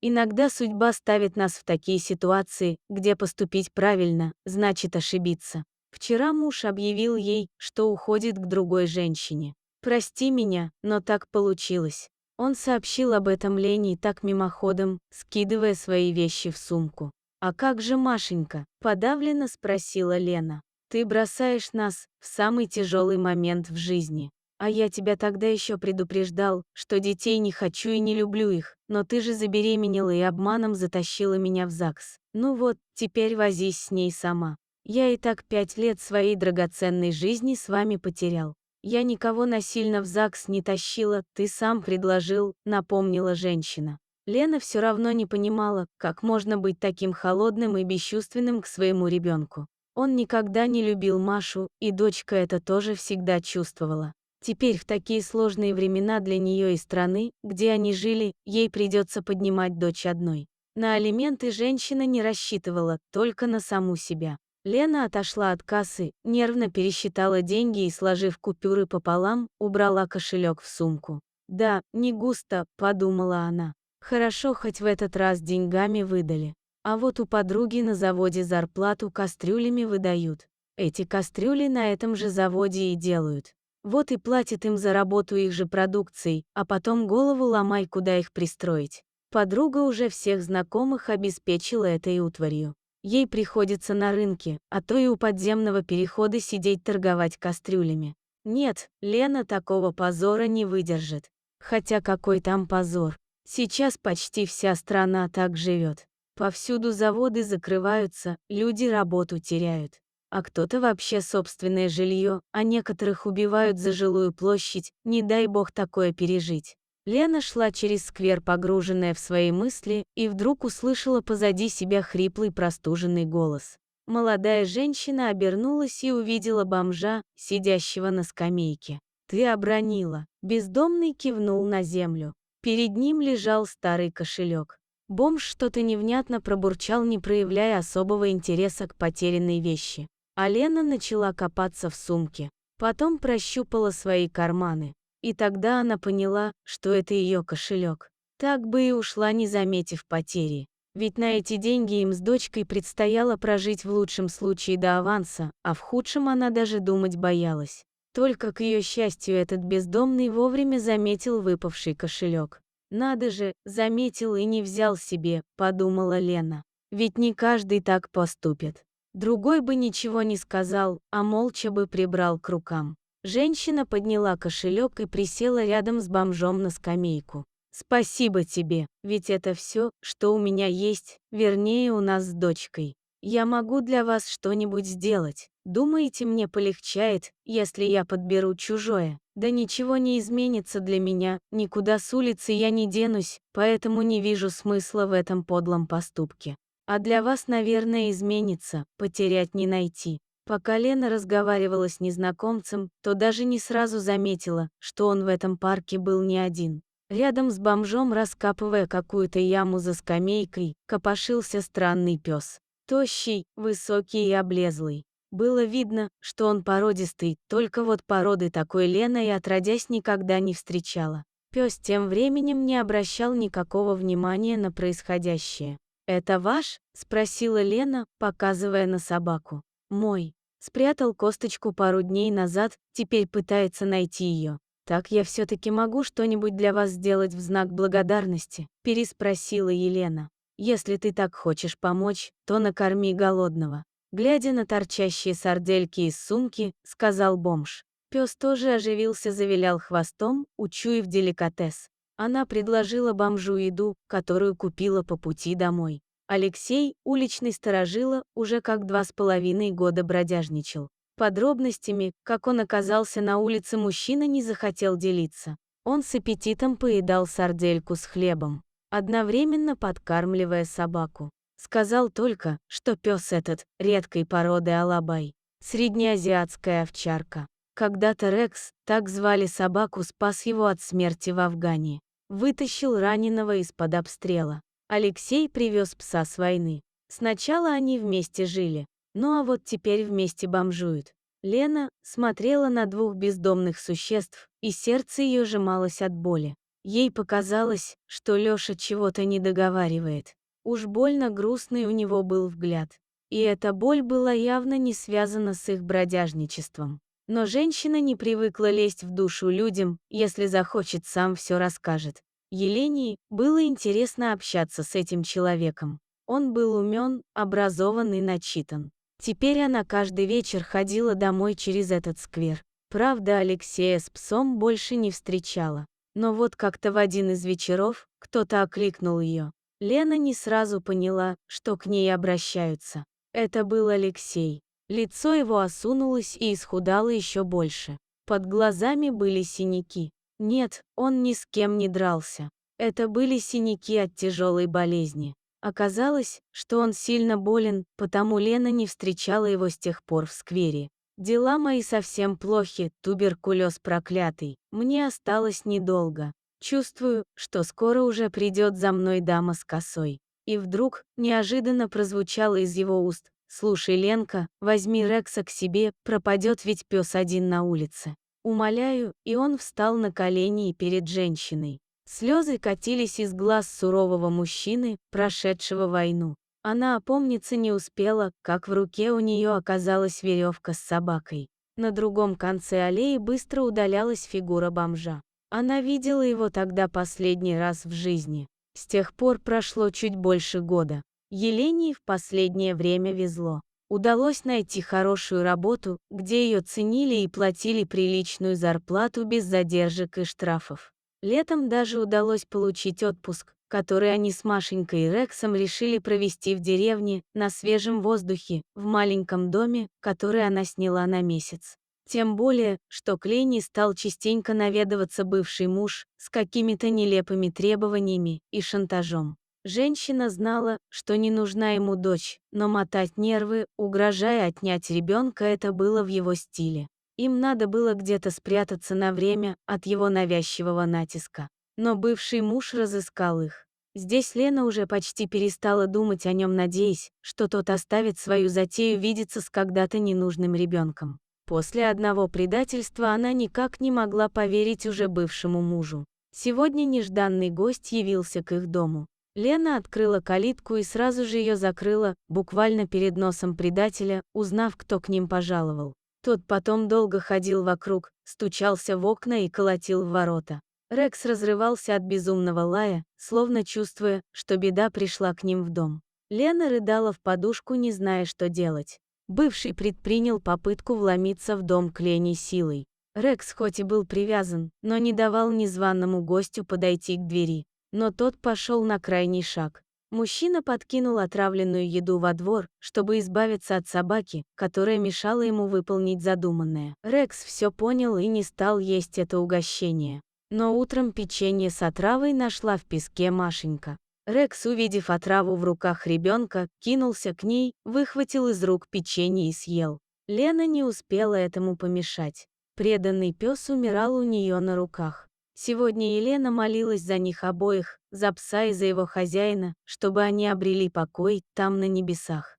Иногда судьба ставит нас в такие ситуации, где поступить правильно, значит ошибиться. Вчера муж объявил ей, что уходит к другой женщине. «Прости меня, но так получилось». Он сообщил об этом Лене так мимоходом, скидывая свои вещи в сумку. «А как же Машенька?» – подавленно спросила Лена. «Ты бросаешь нас в самый тяжелый момент в жизни. А я тебя тогда еще предупреждал, что детей не хочу и не люблю их, но ты же забеременела и обманом затащила меня в ЗАГС. Ну вот, теперь возись с ней сама. Я и так 5 лет своей драгоценной жизни с вами потерял. Я никого насильно в ЗАГС не тащила, ты сам предложил», — напомнила женщина. Лена все равно не понимала, как можно быть таким холодным и бесчувственным к своему ребенку. Он никогда не любил Машу, и дочка это тоже всегда чувствовала. Теперь в такие сложные времена для нее и страны, где они жили, ей придется поднимать дочь одной. На алименты женщина не рассчитывала, только на саму себя. Лена отошла от кассы, нервно пересчитала деньги и, сложив купюры пополам, убрала кошелек в сумку. «Да, не густо», — подумала она. «Хорошо, хоть в этот раз деньгами выдали. А вот у подруги на заводе зарплату кастрюлями выдают. Эти кастрюли на этом же заводе и делают. Вот и платит им за работу их же продукцией, а потом голову ломай, куда их пристроить». Подруга уже всех знакомых обеспечила этой утварью. Ей приходится на рынке, а то и у подземного перехода сидеть торговать кастрюлями. Нет, Лена такого позора не выдержит. Хотя какой там позор. Сейчас почти вся страна так живет. Повсюду заводы закрываются, люди работу теряют. А кто-то вообще собственное жилье, а некоторых убивают за жилую площадь, не дай бог такое пережить. Лена шла через сквер, погруженная в свои мысли, и вдруг услышала позади себя хриплый простуженный голос. Молодая женщина обернулась и увидела бомжа, сидящего на скамейке. «Ты обронила». Бездомный кивнул на землю. Перед ним лежал старый кошелек. Бомж что-то невнятно пробурчал, не проявляя особого интереса к потерянной вещи. А Лена начала копаться в сумке. Потом прощупала свои карманы. И тогда она поняла, что это ее кошелек. Так бы и ушла, не заметив потери. Ведь на эти деньги им с дочкой предстояло прожить в лучшем случае до аванса, а в худшем она даже думать боялась. Только к ее счастью этот бездомный вовремя заметил выпавший кошелек. «Надо же, заметил и не взял себе», — подумала Лена. «Ведь не каждый так поступит. Другой бы ничего не сказал, а молча бы прибрал к рукам». Женщина подняла кошелек и присела рядом с бомжом на скамейку. «Спасибо тебе, ведь это все, что у меня есть, вернее, у нас с дочкой. Я могу для вас что-нибудь сделать. Думаете, мне полегчает, если я подберу чужое? Да ничего не изменится для меня, никуда с улицы я не денусь, поэтому не вижу смысла в этом подлом поступке. А для вас, наверное, изменится, потерять не найти». Пока Лена разговаривала с незнакомцем, то даже не сразу заметила, что он в этом парке был не один. Рядом с бомжом, раскапывая какую-то яму за скамейкой, копошился странный пес. Тощий, высокий и облезлый. Было видно, что он породистый, только вот породы такой Лена и отродясь никогда не встречала. Пес тем временем не обращал никакого внимания на происходящее. «Это ваш?» – спросила Лена, показывая на собаку. «Мой. Спрятал косточку пару дней назад, теперь пытается найти ее. Так я все-таки могу что-нибудь для вас сделать в знак благодарности?» – переспросила Елена. «Если ты так хочешь помочь, то накорми голодного». Глядя на торчащие сардельки из сумки, сказал бомж. Пес тоже оживился, завилял хвостом, учуяв деликатес. Она предложила бомжу еду, которую купила по пути домой. Алексей, уличный сторожила, уже как 2,5 года бродяжничал. Подробностями, как он оказался на улице, мужчина не захотел делиться. Он с аппетитом поедал сардельку с хлебом, одновременно подкармливая собаку. Сказал только, что пес этот редкой породы алабай, среднеазиатская овчарка. Когда-то Рекс, так звали собаку, спас его от смерти в Афгане. Вытащил раненого из-под обстрела. Алексей привез пса с войны. Сначала они вместе жили, ну а вот теперь вместе бомжуют. Лена смотрела на двух бездомных существ, и сердце ее сжималось от боли. Ей показалось, что Лёша чего-то не договаривает. Уж больно грустный у него был взгляд. И эта боль была явно не связана с их бродяжничеством. Но женщина не привыкла лезть в душу людям, если захочет, сам все расскажет. Елене было интересно общаться с этим человеком. Он был умен, образован и начитан. Теперь она каждый вечер ходила домой через этот сквер. Правда, Алексея с псом больше не встречала. Но вот как-то в один из вечеров кто-то окликнул ее. Лена не сразу поняла, что к ней обращаются. Это был Алексей. Лицо его осунулось и исхудало еще больше. Под глазами были синяки. Нет, он ни с кем не дрался. Это были синяки от тяжелой болезни. Оказалось, что он сильно болен, потому Лена не встречала его с тех пор в сквере. «Дела мои совсем плохи, туберкулез проклятый. Мне осталось недолго. Чувствую, что скоро уже придет за мной дама с косой». И вдруг, неожиданно прозвучало из его уст: «Слушай, Ленка, возьми Рекса к себе, пропадет ведь пес один на улице. Умоляю». И он встал на колени и перед женщиной. Слезы катились из глаз сурового мужчины, прошедшего войну. Она опомниться не успела, как в руке у нее оказалась веревка с собакой. На другом конце аллеи быстро удалялась фигура бомжа. Она видела его тогда последний раз в жизни. С тех пор прошло чуть больше года. Елене в последнее время везло. Удалось найти хорошую работу, где ее ценили и платили приличную зарплату без задержек и штрафов. Летом даже удалось получить отпуск, который они с Машенькой и Рексом решили провести в деревне, на свежем воздухе, в маленьком доме, который она сняла на месяц. Тем более, что к Лене стал частенько наведываться бывший муж с какими-то нелепыми требованиями и шантажом. Женщина знала, что не нужна ему дочь, но мотать нервы, угрожая отнять ребенка, это было в его стиле. Им надо было где-то спрятаться на время от его навязчивого натиска. Но бывший муж разыскал их. Здесь Лена уже почти перестала думать о нем, надеясь, что тот оставит свою затею видеться с когда-то ненужным ребенком. После одного предательства она никак не могла поверить уже бывшему мужу. Сегодня нежданный гость явился к их дому. Лена открыла калитку и сразу же ее закрыла, буквально перед носом предателя, узнав, кто к ним пожаловал. Тот потом долго ходил вокруг, стучался в окна и колотил в ворота. Рекс разрывался от безумного лая, словно чувствуя, что беда пришла к ним в дом. Лена рыдала в подушку, не зная, что делать. Бывший предпринял попытку вломиться в дом к Лене силой. Рекс хоть и был привязан, но не давал незваному гостю подойти к двери. Но тот пошел на крайний шаг. Мужчина подкинул отравленную еду во двор, чтобы избавиться от собаки, которая мешала ему выполнить задуманное. Рекс все понял и не стал есть это угощение. Но утром печенье с отравой нашла в песке Машенька. Рекс, увидев отраву в руках ребенка, кинулся к ней, выхватил из рук печенье и съел. Лена не успела этому помешать. Преданный пес умирал у нее на руках. Сегодня Елена молилась за них обоих, за пса и за его хозяина, чтобы они обрели покой там на небесах.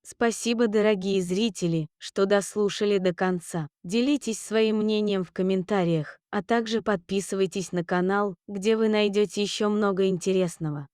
Спасибо, дорогие зрители, что дослушали до конца. Делитесь своим мнением в комментариях, а также подписывайтесь на канал, где вы найдете еще много интересного.